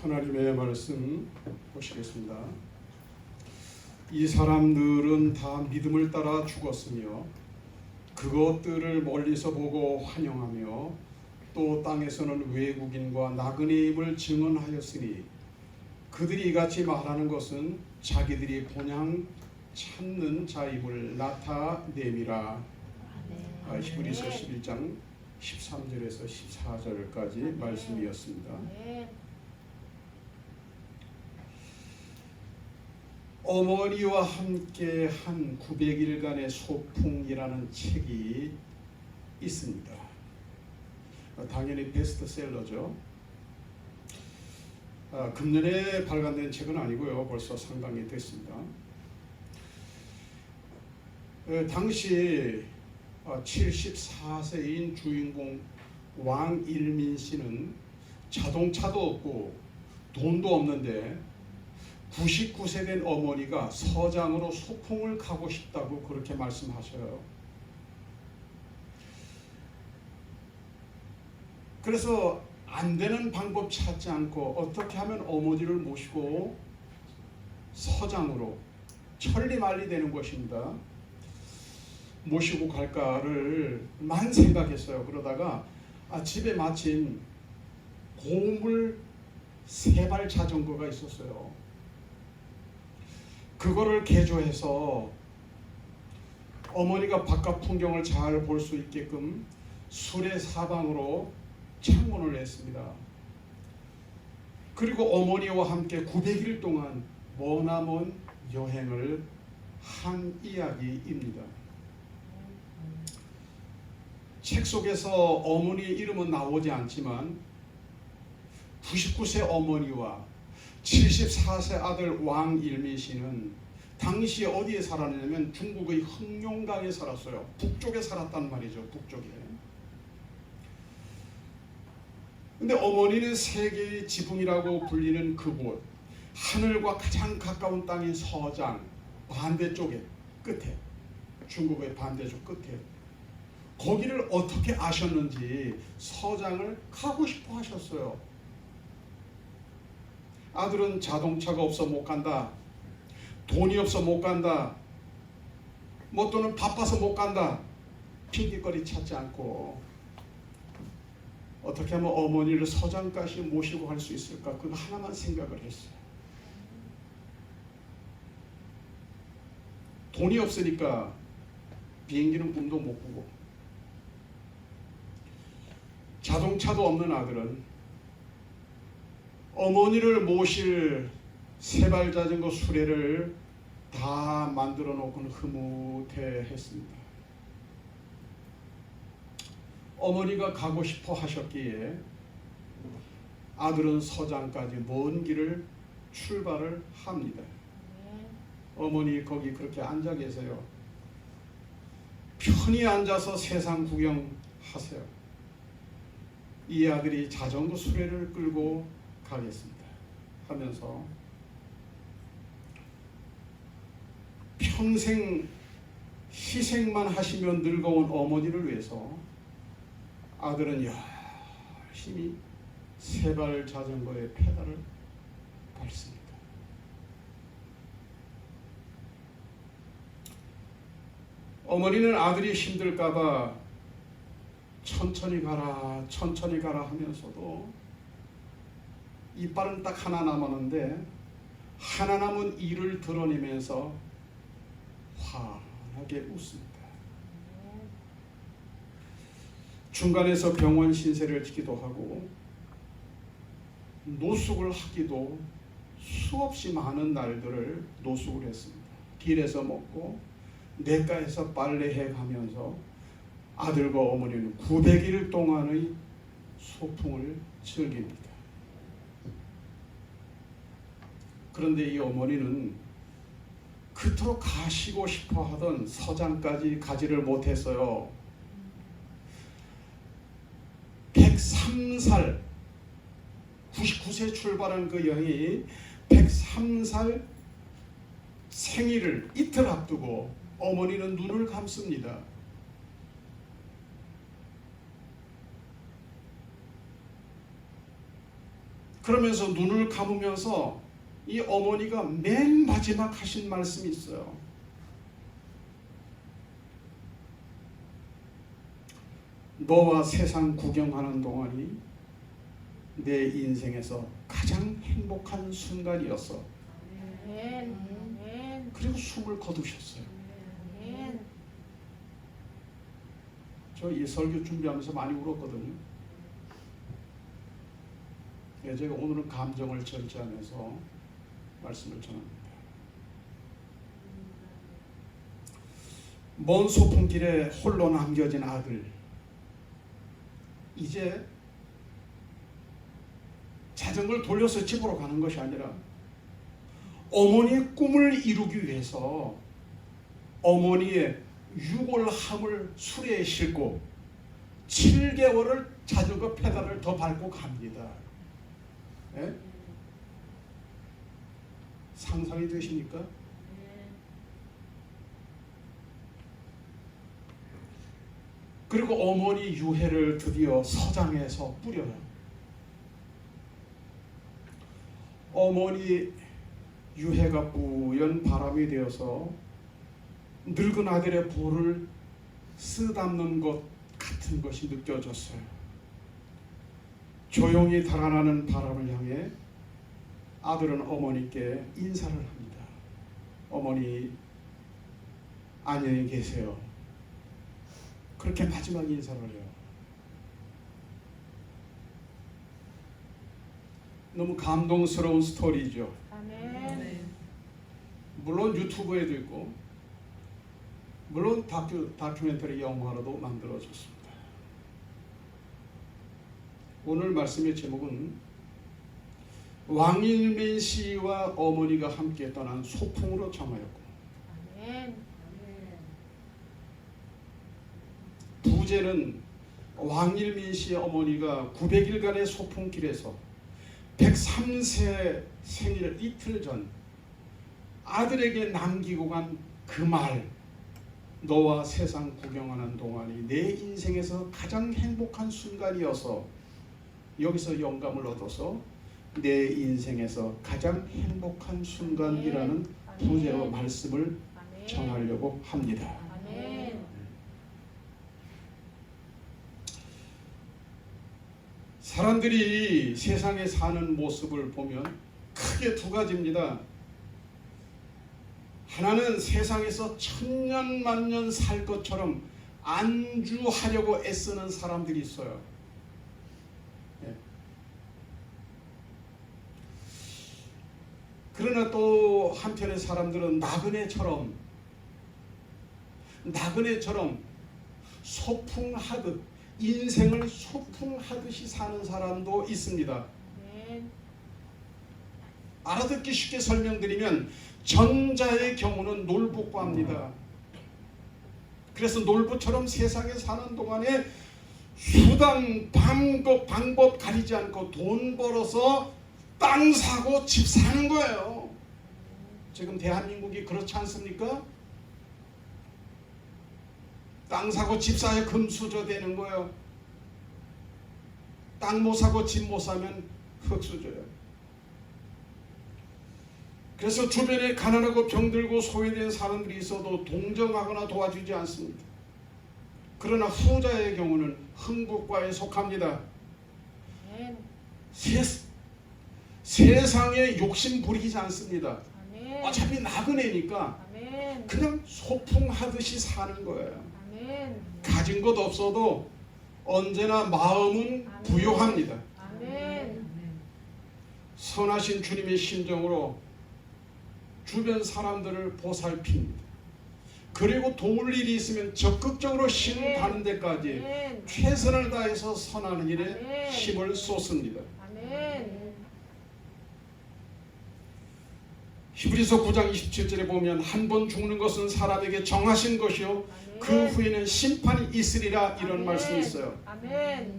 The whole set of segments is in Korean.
하나님의 말씀 보시겠습니다. 이 사람들은 다 믿음을 따라 죽었으며 그것들을 멀리서 보고 환영하며 또 땅에서는 외국인과 나그네임을 증언하였으니 그들이 이같이 말하는 것은 자기들이 본향 찾는 자임을 나타냄이라. 히브리서 11장 13절에서 14절까지 말씀이었습니다. 어머니와 함께 한 900일간의 소풍이라는 책이 있습니다. 당연히 베스트셀러죠. 금년에 발간된 책은 아니고요. 벌써 상당히 됐습니다. 당시 74세인 주인공 왕일민 씨는 자동차도 없고 돈도 없는데 99세 된 어머니가 서장으로 소풍을 가고 싶다고 그렇게 말씀하셔요. 그래서 안 되는 방법 찾지 않고 어떻게 하면 어머니를 모시고 서장으로 천리말리 되는 것입니다. 모시고 갈까를 많이 생각했어요. 그러다가 집에 마침 고물 3발 자전거가 있었어요. 그거를 개조해서 어머니가 바깥 풍경을 잘 볼 수 있게끔 수레 사방으로 창문을 냈습니다. 그리고 어머니와 함께 900일 동안 머나먼 여행을 한 이야기입니다. 책 속에서 어머니 이름은 나오지 않지만 99세 어머니와 74세 아들 왕일민 씨는 당시에 어디에 살았냐면 중국의 흑룡강에 살았어요. 북쪽에 살았단 말이죠. 북쪽에. 근데 어머니는 세계의 지붕이라고 불리는 그곳, 하늘과 가장 가까운 땅인 서장 반대쪽에 끝에, 중국의 반대쪽 끝에 거기를 어떻게 아셨는지 서장을 가고 싶어 하셨어요. 아들은 자동차가 없어 못 간다, 돈이 없어 못 간다, 뭐 또는 바빠서 못 간다 핑계거리 찾지 않고 어떻게 하면 어머니를 서장까지 모시고 갈 수 있을까, 그거 하나만 생각을 했어요. 돈이 없으니까 비행기는 꿈도 못 꾸고 자동차도 없는 아들은 어머니를 모실 3발 자전거 수레를 다 만들어 놓고는 흐뭇해했습니다. 어머니가 가고 싶어 하셨기에 아들은 서장까지 먼 길을 출발을 합니다. 어머니 거기 그렇게 앉아 계세요. 편히 앉아서 세상 구경하세요. 이 아들이 자전거 수레를 끌고 가겠습니다 하면서 평생 희생만 하시며 늙어온 어머니를 위해서 아들은 열심히 3발 자전거의 페달을 밟습니다. 어머니는 아들이 힘들까봐 천천히 가라 하면서도 이빨은 딱 하나 남았는데 하나 남은 이를 드러내면서 환하게 웃습니다. 중간에서 병원 신세를 지기도 하고 노숙을 하기도 수없이 많은 날들을 노숙을 했습니다. 길에서 먹고 냇가에서 빨래해 가면서 아들과 어머니는 900일 동안의 소풍을 즐깁니다. 그런데 이 어머니는 그토록 가시고 싶어 하던 서장까지 가지를 못했어요. 103살 99세 출발한 그 여행이 103살 생일을 이틀 앞두고 어머니는 눈을 감습니다. 그러면서 눈을 감으면서 이 어머니가 맨 마지막 하신 말씀이 있어요. 너와 세상 구경하는 동안이 내 인생에서 가장 행복한 순간이었어. 그리고 숨을 거두셨어요. 저 이 설교 준비하면서 많이 울었거든요. 제가 오늘은 감정을 절제하면서 말씀을 전합니다. 먼 소풍길에 홀로 남겨진 아들, 이제 자전거를 돌려서 집으로 가는 것이 아니라 어머니의 꿈을 이루기 위해서 어머니의 유골함을 수레에 싣고 7개월을 자전거 페달을 더 밟고 갑니다. 예? 상상이 되십니까? 그리고 어머니 유해를 드디어 서장에서 뿌려요. 어머니 유해가 뿌연 바람이 되어서 늙은 아들의 볼을 쓰담는 것 같은 것이 느껴졌어요. 조용히 달아나는 바람을 향해 아들은 어머니께 인사를 합니다. 어머니, 안녕히 계세요. 그렇게 마지막 인사를 해요. 너무 감동스러운 스토리죠. 아멘. 물론 유튜브에도 있고, 물론 다큐멘터리 영화로도 만들어졌습니다. 오늘 말씀의 제목은 왕일민 씨와 어머니가 함께 떠난 소풍으로 정하였고, 아멘. 부제는 왕일민 씨의 어머니가 900일간의 소풍길에서 103세 생일 이틀 전 아들에게 남기고 간 그 말, 너와 세상 구경하는 동안이 내 인생에서 가장 행복한 순간이어서 여기서 영감을 얻어서 내 인생에서 가장 행복한 순간이라는 부제로 말씀을 전하려고 합니다. 아멘. 사람들이 세상에 사는 모습을 보면 크게 두 가지입니다. 하나는 세상에서 천년 만년 살 것처럼 안주하려고 애쓰는 사람들이 있어요. 그러나 또 한편의 사람들은 나그네처럼 소풍하듯 인생을 소풍하듯이 사는 사람도 있습니다. 알아듣기 쉽게 설명드리면 전자의 경우는 놀부과입니다. 그래서 놀부처럼 세상에 사는 동안에 수단, 방법 가리지 않고 돈 벌어서 땅 사고 집 사는 거예요. 지금 대한민국이 그렇지 않습니까? 땅 사고 집 사야 금수저 되는 거예요. 땅 못 사고 집 못 사면 흙수저예요. 그래서 주변에 가난하고 병들고 소외된 사람들이 있어도 동정하거나 도와주지 않습니다. 그러나 후자의 경우는 흥국과에 속합니다. 세상에 욕심 부리지 않습니다. 어차피 나그네니까 그냥 소풍하듯이 사는 거예요. 가진 것 없어도 언제나 마음은 부유합니다. 선하신 주님의 심정으로 주변 사람들을 보살핍니다. 그리고 도울 일이 있으면 적극적으로 힘을 다는 데까지 최선을 다해서 선하는 일에 힘을 쏟습니다. 히브리서 9장 27절에 보면 한 번 죽는 것은 사람에게 정하신 것이요 그 후에는 심판이 있으리라 이런 말씀이 있어요.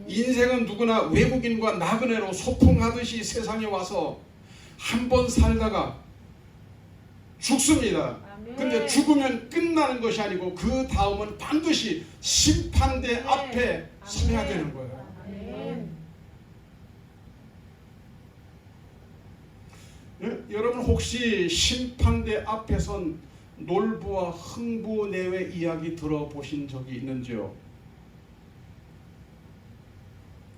인생은 누구나 외국인과 나그네로 소풍하듯이 세상에 와서 한 번 살다가 죽습니다. 근데 죽으면 끝나는 것이 아니고 그 다음은 반드시 심판대 앞에 서야 되는 거예요. 여러분 혹시 심판대 앞에 선 놀부와 흥부 내외 이야기 들어보신 적이 있는지요?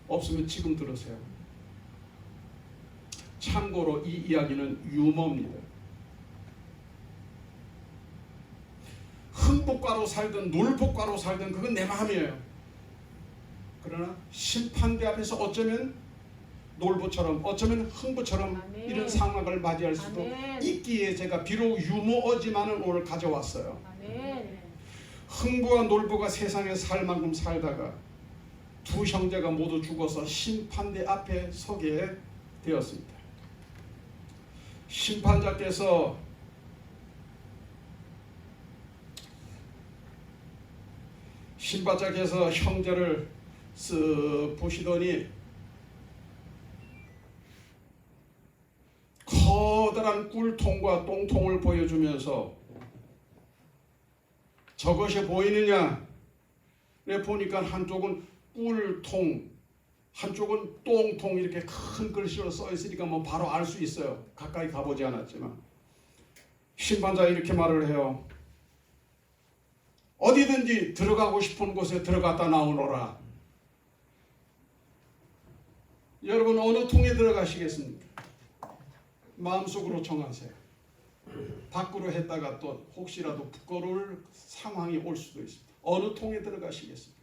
없으면 지금 들으세요. 참고로 이 이야기는 유머입니다. 흥부과로 살든 놀부과로 살든 그건 내 마음이에요. 그러나 심판대 앞에서 어쩌면 놀부처럼 어쩌면 흥부처럼 아멘. 이런 상황을 맞이할 수도 아멘. 있기에 제가 비록 유머어지만은 오늘 가져왔어요. 아멘. 흥부와 놀부가 세상에 살 만큼 살다가 두 형제가 모두 죽어서 심판대 앞에 서게 되었습니다. 심판자께서 형제를 쓱 보시더니 커다란 꿀통과 똥통을 보여주면서 저것이 보이느냐? 보니까 한쪽은 꿀통, 한쪽은 똥통 이렇게 큰 글씨로 써 있으니까 뭐 바로 알 수 있어요. 가까이 가보지 않았지만 심판자가 이렇게 말을 해요. 어디든지 들어가고 싶은 곳에 들어갔다 나오너라. 여러분 어느 통에 들어가시겠습니까? 마음속으로 정하세요. 밖으로 했다가 또 혹시라도 부끄러울 상황이 올 수도 있습니다. 어느 통에 들어가시겠습니까?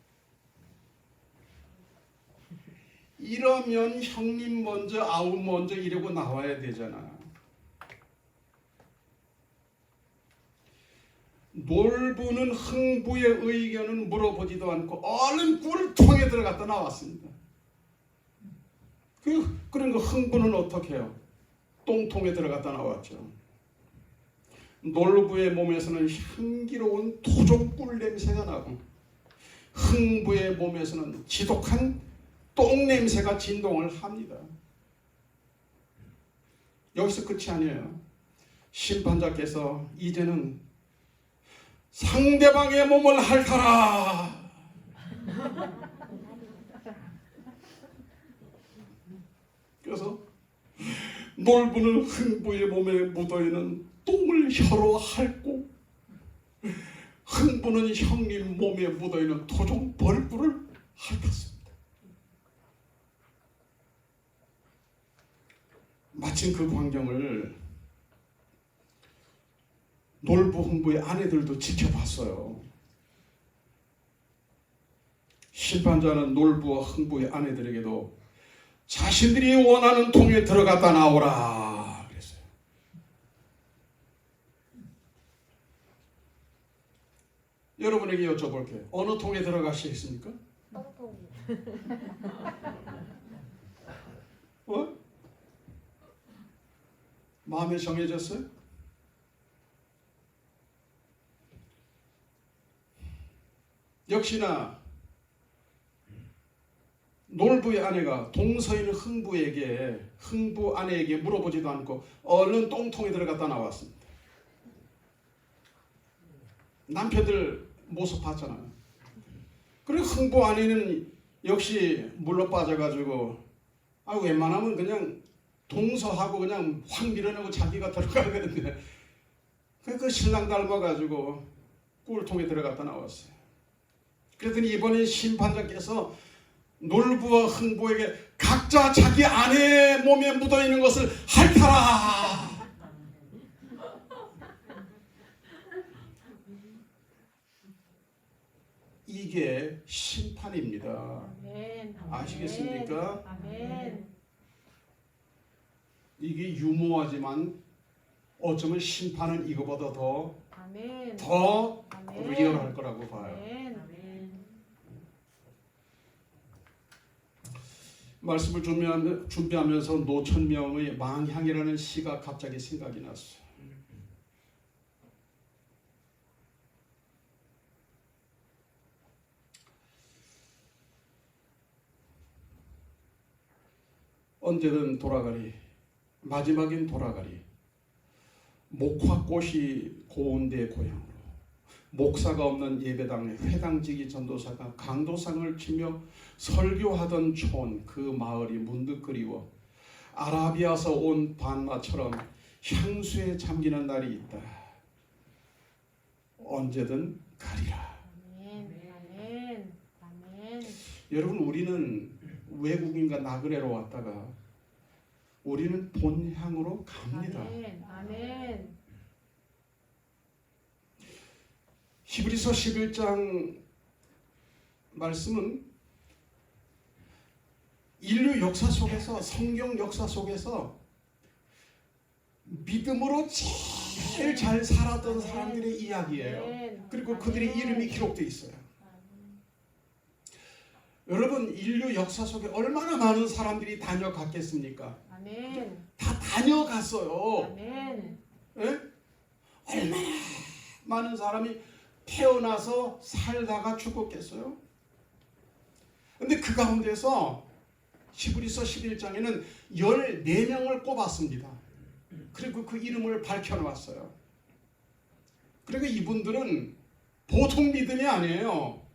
이러면 형님 먼저 아우 먼저 이러고 나와야 되잖아. 놀부는 흥부의 의견은 물어보지도 않고 얼른 꿀통에 들어갔다 나왔습니다. 그런 거 흥부는 어떻게 해요? 똥통에 들어갔다 나왔죠. 놀부의 몸에서는 향기로운 토종꿀 냄새가 나고 흥부의 몸에서는 지독한 똥 냄새가 진동을 합니다. 여기서 끝이 아니에요. 심판자께서 이제는 상대방의 몸을 핥아라. 그래서 놀부는 흥부의 몸에 묻어있는 똥을 혀로 핥고 흥부는 형님 몸에 묻어있는 토종 벌꿀을 핥았습니다. 마침 그 광경을 놀부 흥부의 아내들도 지켜봤어요. 심판자는 놀부와 흥부의 아내들에게도 자신들이 원하는 통에 들어갔다 나오라 그랬어요. 여러분에게 여쭤볼게요. 어느 통에 들어가시겠습니까? 똥통. 마음에 정해졌어요? 역시나 놀부의 아내가 동서인 흥부 아내에게 물어보지도 않고 얼른 똥통에 들어갔다 나왔습니다. 남편들 모습 봤잖아요. 그리고 흥부 아내는 역시 물로 빠져가지고 웬만하면 그냥 동서하고 그냥 확 밀어내고 자기가 들어가거든요. 그 신랑 닮아가지고 꿀통에 들어갔다 나왔어요. 그랬더니 이번에 심판자께서 놀부와 흥부에게 각자 자기 아내의 몸에 묻어있는 것을 핥아라. 이게 심판입니다. 아멘. 아시겠습니까? 아멘. 이게 유모하지만 어쩌면 심판은 이거보다 아멘. 더 아멘. 리얼할 거라고 봐요. 아멘. 말씀을 준비하면서 노천명의 망향이라는 시가 갑자기 생각이 났어요. 언제든 돌아가리, 마지막엔 돌아가리. 목화꽃이 고운 데 고향으로 목사가 없는 예배당에 회당지기 전도사가 강도상을 치며 설교하던 촌 그 마을이 문득 그리워 아라비아서 온 반마처럼 향수에 잠기는 날이 있다. 언제든 가리라. 아멘. 아멘. 여러분, 우리는 외국인과 나그네로 왔다가 우리는 본향으로 갑니다. 아멘. 히브리서 11장 말씀은 인류 역사 속에서, 성경 역사 속에서 믿음으로 제일 잘 살았던 사람들의 이야기예요. 그리고 그들의 이름이 기록되어 있어요. 여러분, 인류 역사 속에 얼마나 많은 사람들이 다녀갔겠습니까? 아멘. 다 다녀갔어요. 아멘. 예? 얼마나 많은 사람이 태어나서 살다가 죽었겠어요? 근데 그 가운데서 히브리서 11장에는 14명을 꼽았습니다. 그리고 그 이름을 밝혀놓았어요. 그리고 이분들은 보통 믿음이 아니에요.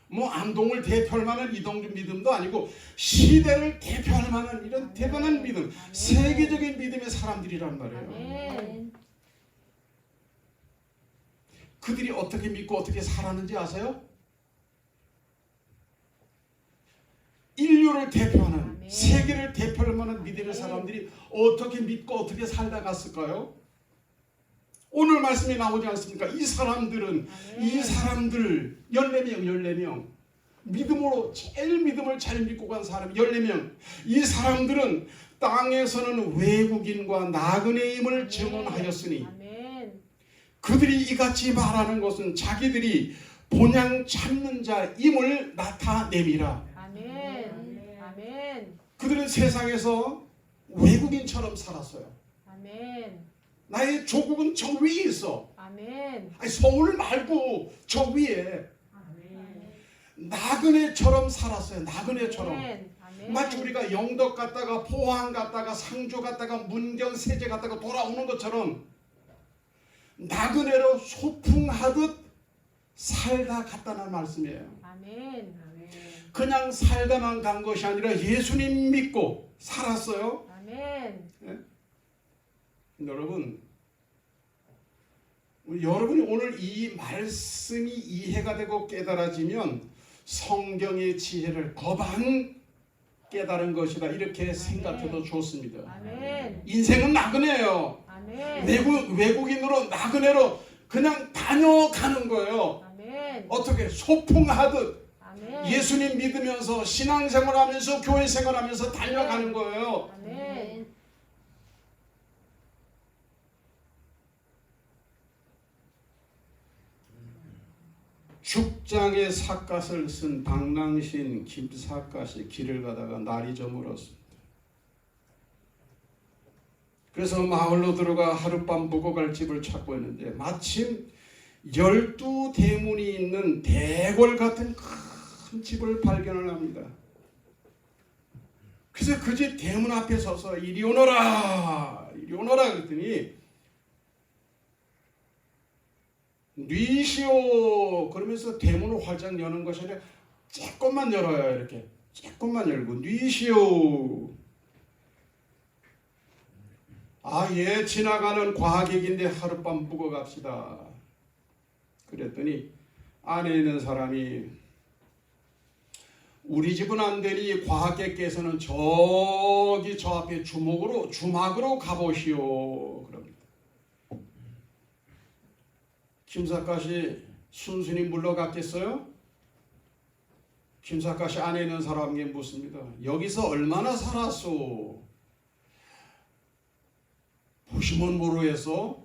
뭐 안동을 대표할 만한 이동준 믿음도 아니고 시대를 대표할 만한 이런 대단한 믿음, 세계적인 믿음의 사람들이란 말이에요. 아멘. 그들이 어떻게 믿고 어떻게 살았는지 아세요? 인류를 대표하는, 아멘. 세계를 대표할 만한 믿음의 사람들이 어떻게 믿고 어떻게 살다 갔을까요? 오늘 말씀에 나오지 않습니까? 이 사람들은, 이 사람들 14명 믿음으로 제일 믿음을 잘 믿고 간 사람 14명, 이 사람들은 땅에서는 외국인과 나그네임을 증언하였으니 아멘. 그들이 이같이 말하는 것은 자기들이 본향 찾는 자임을 나타내미라. 아멘. 아멘. 그들은 세상에서 외국인처럼 살았어요. 아멘. 나의 조국은 저 위에 있어. 아멘. 아니, 서울 말고 저 위에. 나그네처럼 살았어요. 나그네처럼. 아멘. 마치 우리가 영덕 갔다가 포항 갔다가 상주 갔다가 문경 세제 갔다가 돌아오는 것처럼 나그네로 소풍하듯 살다 갔다는 말씀이에요. 아멘. 그냥 살다만 간 것이 아니라 예수님 믿고 살았어요. 아멘. 여러분이 오늘 이 말씀이 이해가 되고 깨달아지면 성경의 지혜를 거반 깨달은 것이다, 이렇게 생각해도 좋습니다. 아멘. 인생은 나그네예요. 아멘. 외국인으로 나그네로 그냥 다녀가는 거예요. 아멘. 어떻게 소풍하듯 아멘. 예수님 믿으면서 신앙생활하면서 교회 생활하면서 달려가는 거예요. 아멘. 죽장에 삿갓을 쓴 방랑신 김삿갓이 길을 가다가 날이 저물었습니다. 그래서 마을로 들어가 하룻밤 묵어갈 집을 찾고 있는데 마침 12대문이 있는 대궐 같은 큰 집을 발견을 합니다. 그래서 그 집 대문 앞에 서서 이리 오너라, 이리 오너라 그랬더니 뉘시오 그러면서 대문을 활짝 여는 것이 아니라 조금만 열어요. 이렇게 조금만 열고 뉘시오. 예, 지나가는 과객인데 하룻밤 묵어 갑시다. 그랬더니 안에 있는 사람이 우리 집은 안 되니 과객께서는 저기 저 앞에 주막으로 가보시오. 그럽니다. 김삿갓이 순순히 물러갔겠어요? 김삿갓이 안에 있는 사람에게 묻습니다. 여기서 얼마나 살았소? 보시면 모르겠어?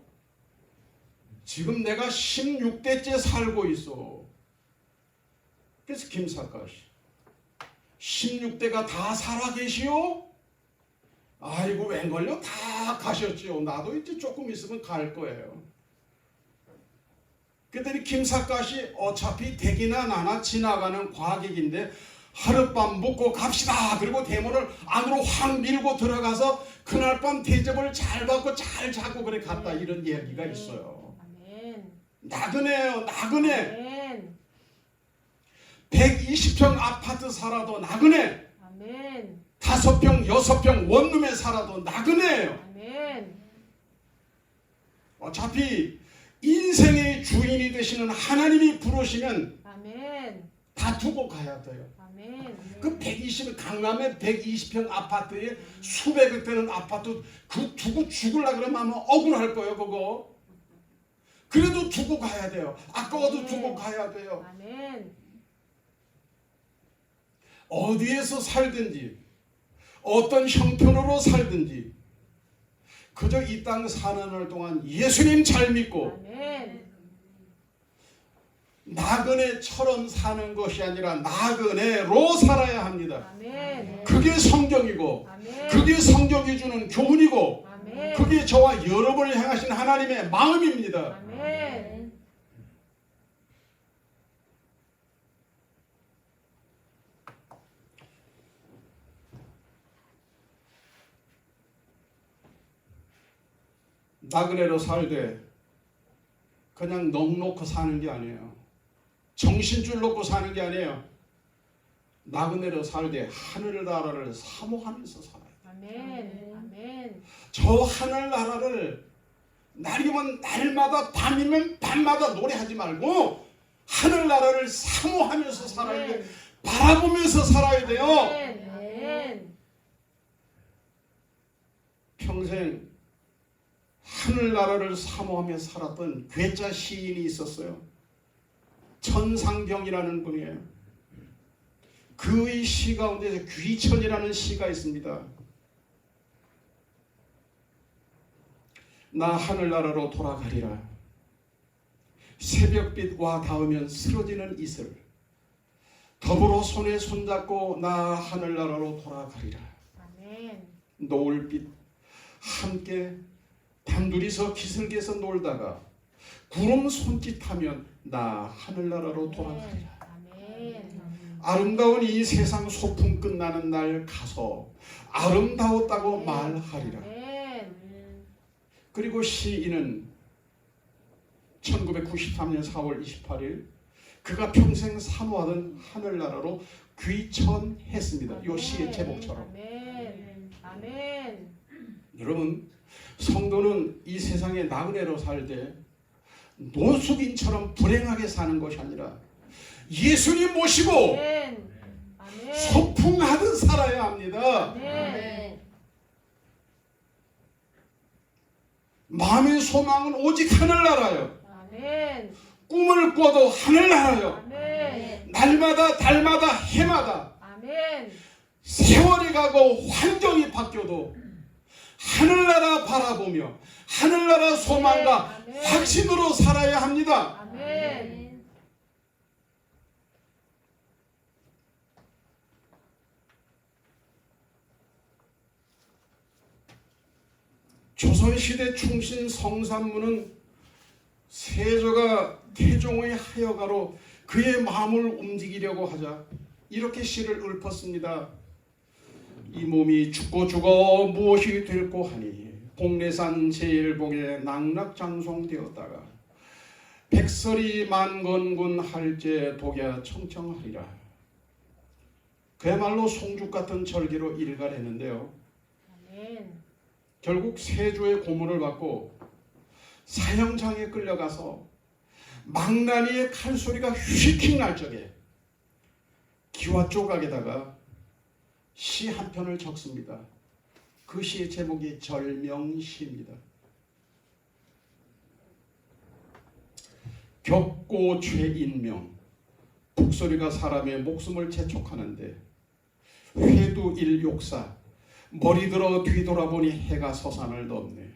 지금 내가 16대째 살고 있어. 그래서 김삿갓이 16대가 다 살아계시오? 아이고 웬걸요? 다 가셨지요. 나도 이제 조금 있으면 갈 거예요. 그랬더니 김삿갓이 어차피 댁이나 나나 지나가는 과객인데 하룻밤 묵고 갑시다. 그리고 대문을 안으로 확 밀고 들어가서 그날 밤 대접을 잘 받고 잘 자고 그래 갔다. 이런 이야기가 있어요. 아멘. 나그네예요. 나그네. 아멘. 120평 아파트 살아도 나그네. 아멘. 5평 6평 원룸에 살아도 나그네예요. 아멘. 어차피 인생의 주인이 되시는 하나님이 부르시면 아멘. 다 두고 가야 돼요. 아멘. 그 120, 강남의 120평 아파트에 수백억 되는 아파트 그 두고 죽으려고 그러면 아마 억울할 거예요, 그거. 그래도 두고 가야 돼요. 아까워도 두고 가야 돼요. 아멘. 어디에서 살든지 어떤 형편으로 살든지 그저 이 땅 사는 날 동안 예수님 잘 믿고 아멘. 나그네처럼 사는 것이 아니라 나그네로 살아야 합니다. 아멘. 그게 성경이고 아멘. 그게 성경이 주는 교훈이고 아멘. 그게 저와 여러분을 향하신 하나님의 마음입니다. 아멘. 나그네로 살되 그냥 넋놓고 사는 게 아니에요. 정신줄 놓고 사는 게 아니에요. 나그네로 살되 하늘나라를 사모하면서 살아요. 아멘. 아멘. 저 하늘나라를 날이면 날마다 밤이면 밤마다 노래하지 말고 하늘나라를 사모하면서 살아야 돼요. 바라보면서 살아야 돼요. 아멘. 아멘. 평생 하늘나라를 사모하며 살았던 괴짜 시인이 있었어요. 천상병이라는 분이에요. 그의 시 가운데서 귀천이라는 시가 있습니다. 나 하늘나라로 돌아가리라. 새벽빛 와 닿으면 쓰러지는 이슬 더불어 손에 손잡고 나 하늘나라로 돌아가리라. 아멘. 노을빛 함께 단둘이서 기슭에서 놀다가 구름 손짓하면 나 하늘나라로 돌아가리라. 아멘. 아름다운 이 세상 소풍 끝나는 날 가서 아름다웠다고 말하리라. 아멘. 그리고 시인은 1993년 4월 28일 그가 평생 사모하던 하늘나라로 귀천했습니다. 이 시의 제목처럼. 아멘. 아멘. 여러분, 성도는 이 세상에 나그네로 살되 노숙인처럼 불행하게 사는 것이 아니라 예수님 모시고 아멘. 아멘. 소풍하듯 살아야 합니다. 아멘. 마음의 소망은 오직 하늘나라요. 아멘. 꿈을 꿔도 하늘나라요. 아멘. 날마다 달마다 해마다 아멘. 세월이 가고 환경이 바뀌어도 하늘나라 바라보며 하늘나라 소망과 아멘. 확신으로 살아야 합니다. 아멘. 조선시대 충신 성삼문은 세조가 태종의 하여가로 그의 마음을 움직이려고 하자 이렇게 시를 읊었습니다. 이 몸이 죽고 죽어 무엇이 될꼬 하니 공례산 제일봉에 낙락장송되었다가 백설이 만건군 할제 독야 청청하리라. 그야말로 송죽 같은 절기로 일갈했는데요. 아멘. 결국 세조의 고문을 받고 사형장에 끌려가서 망나니의 칼소리가 휘킹 날 적에 기와 조각에다가 시 한 편을 적습니다. 그 시의 제목이 절명시입니다. 격고 죄인명 북소리가 사람의 목숨을 재촉하는데 회두일욕사 머리 들어 뒤돌아보니 해가 서산을 넘네.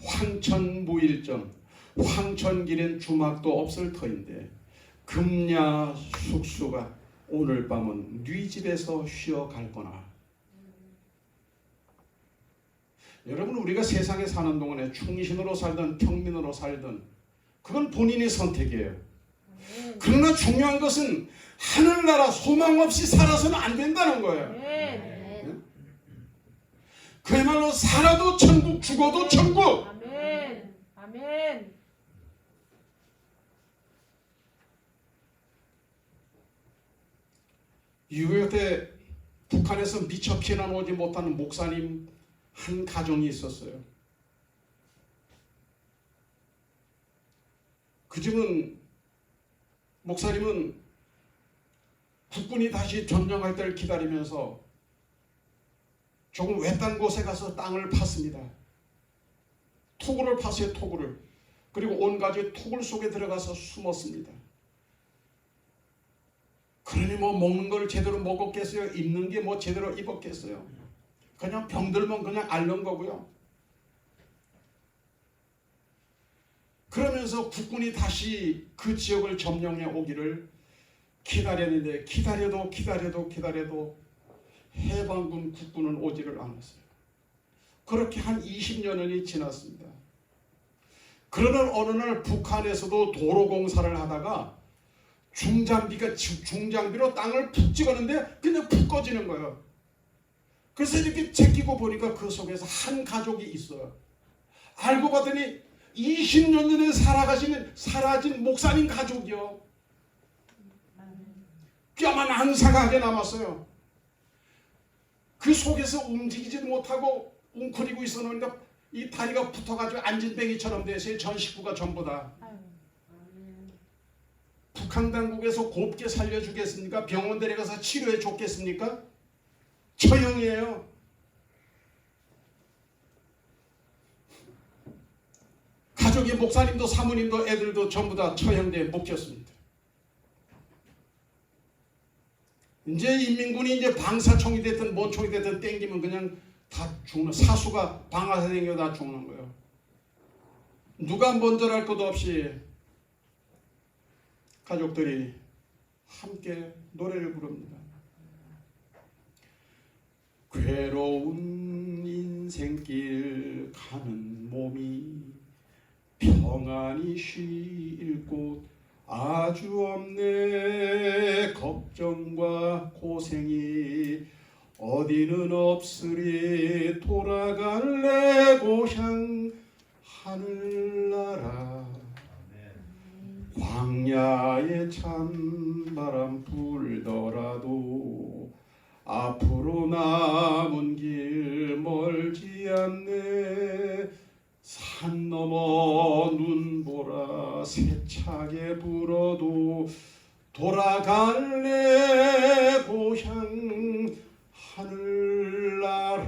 황천무일점 황천길엔 주막도 없을 터인데 금야 숙수가 오늘 밤은 네 집에서 쉬어갈거나. 여러분, 우리가 세상에 사는 동안에 충신으로 살든 평민으로 살든 그건 본인의 선택이에요. 그러나 중요한 것은 하늘나라 소망 없이 살아서는 안 된다는 거예요. 아멘. 그야말로 살아도 천국 죽어도 천국. 아멘. 아멘. 유교 때 북한에서 미처 피난오지 못하는 목사님 한 가정이 있었어요. 그중은 목사님은 국군이 다시 점령할 때를 기다리면서 조금 외딴 곳에 가서 땅을 팠습니다. 토굴을 팠어요. 토굴을. 그리고 온 가족이 토굴 속에 들어가서 숨었습니다. 그러니 뭐 먹는 걸 제대로 먹었겠어요? 입는 게 뭐 제대로 입었겠어요? 그냥 병들면 그냥 앓는 거고요. 그러면서 국군이 다시 그 지역을 점령해 오기를 기다렸는데 기다려도 해방군 국군은 오지를 않았어요. 그렇게 한 20여년이 지났습니다. 그러는 어느 날 북한에서도 도로 공사를 하다가 중장비로 땅을 푹 찍었는데 그냥 푹 꺼지는 거예요. 그래서 이렇게 제끼고 보니까 그 속에서 한 가족이 있어요. 알고 봤더니 20년 전에 사라진 목사님 가족이요. 뼈만 앙상하게 남았어요. 그 속에서 움직이지 못하고 웅크리고 있었는데 이 다리가 붙어가지고 안진뱅이처럼 돼서 전 식구가 전부 다. 북한 당국에서 곱게 살려주겠습니까? 병원 데려가서 치료해 줬겠습니까? 처형이에요. 가족이 목사님도 사모님도 애들도 전부 다 처형돼 묶였습니다. 이제 인민군이 이제 방사총이 됐든 뭔 총이 됐든 땡기면 그냥 다 죽는, 사수가 방아쇠 땡겨 다 죽는 거예요. 누가 먼저랄 것도 없이 가족들이 함께 노래를 부릅니다. 괴로운 인생길 가는 몸이 평안히 쉴 곳 아주 없네. 걱정과 고생이 어디는 없으리. 돌아갈래 고향 하늘나라. 광야에 찬바람 불더라도 앞으로 남은 길 멀지 않네. 산 넘어 눈보라 세차게 불어도 돌아갈래 고향 하늘나라.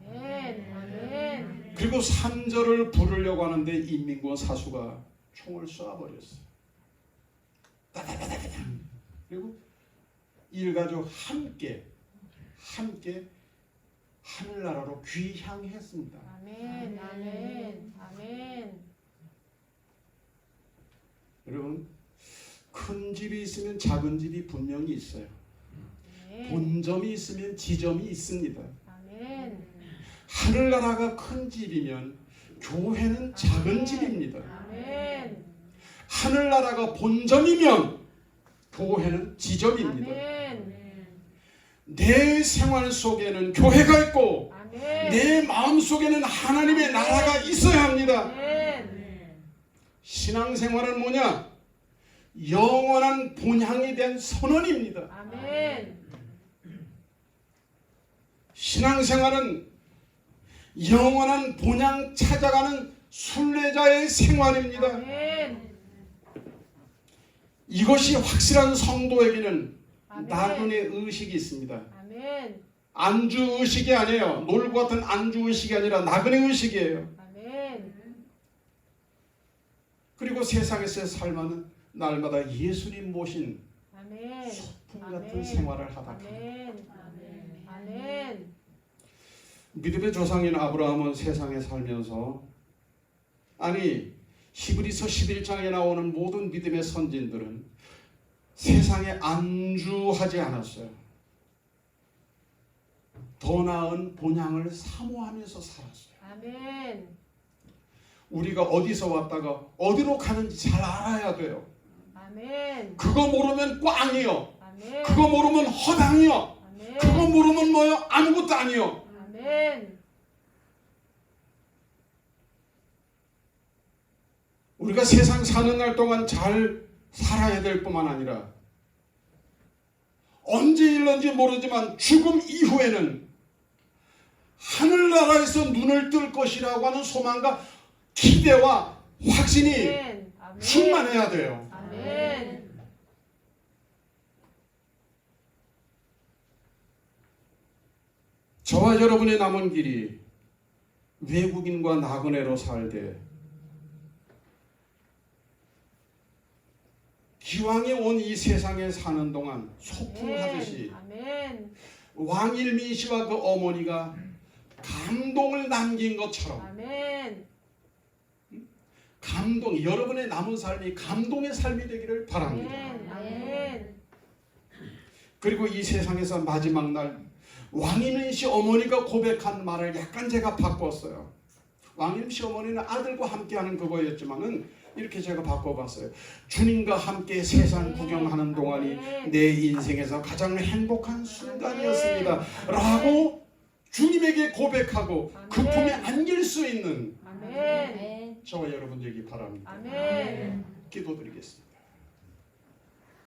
아멘. 그리고 3절을 부르려고 하는데 인민군 사수가 총을 쏴버렸어요. 따다다다당. 그리고 일가족 함께 하늘나라로 귀향했습니다. 아멘. 아멘. 아멘. 여러분, 큰 집이 있으면 작은 집이 분명히 있어요. 아멘. 본점이 있으면 지점이 있습니다. 아멘. 하늘나라가 큰 집이면 교회는 작은 집입니다. 아멘. 하늘나라가 본점이면 교회는 지점입니다. 아멘. 내 생활 속에는 교회가 있고 아멘. 내 마음 속에는 하나님의 나라가 있어야 합니다. 아멘. 신앙생활은 뭐냐? 영원한 본향에 대한 선언입니다. 아멘. 신앙생활은 영원한 본향 찾아가는 순례자의 생활입니다. 아멘. 이것이 확실한 성도에게는 아멘. 나그네 의식이 있습니다. 아멘. 안주 의식이 아니에요. 놀고 같은 안주 의식이 아니라 나그네 의식이에요. 아멘. 그리고 세상에서의 삶은 날마다 예수님 모신 아멘. 소품 같은 아멘. 생활을 하다 갑니다. 아멘. 아멘. 믿음의 조상인 아브라함은 세상에 살면서, 아니 히브리서 11장에 나오는 모든 믿음의 선진들은 세상에 안주하지 않았어요. 더 나은 본향을 사모하면서 살았어요. 아멘. 우리가 어디서 왔다가 어디로 가는지 잘 알아야 돼요. 아멘. 그거 모르면 꽝이요. 아멘. 그거 모르면 허당이요. 아멘. 그거 모르면 뭐요? 아무것도 아니요. 아멘. 우리가 세상 사는 날 동안 잘 살아야 될 뿐만 아니라 언제 일런지 모르지만 죽음 이후에는 하늘나라에서 눈을 뜰 것이라고 하는 소망과 기대와 확신이 아멘. 충만해야 돼요. 아멘. 저와 여러분의 남은 길이 외국인과 나그네로 살되 기왕에 온 이 세상에 사는 동안 소풍하듯이 아멘. 왕일민 씨와 그 어머니가 감동을 남긴 것처럼 아멘. 감동, 여러분의 남은 삶이 감동의 삶이 되기를 바랍니다. 아멘. 그리고 이 세상에서 마지막 날 왕일민 씨 어머니가 고백한 말을 약간 제가 바꿨어요. 왕일민 씨 어머니는 아들과 함께하는 그거였지만은 이렇게 제가 바꿔봤어요. 주님과 함께 세상 구경하는 동안이 내 인생에서 가장 행복한 순간이었습니다 라고 주님에게 고백하고 그 품에 안길 수 있는 아멘. 저와 여러분 되기 바랍니다. 아멘. 기도드리겠습니다.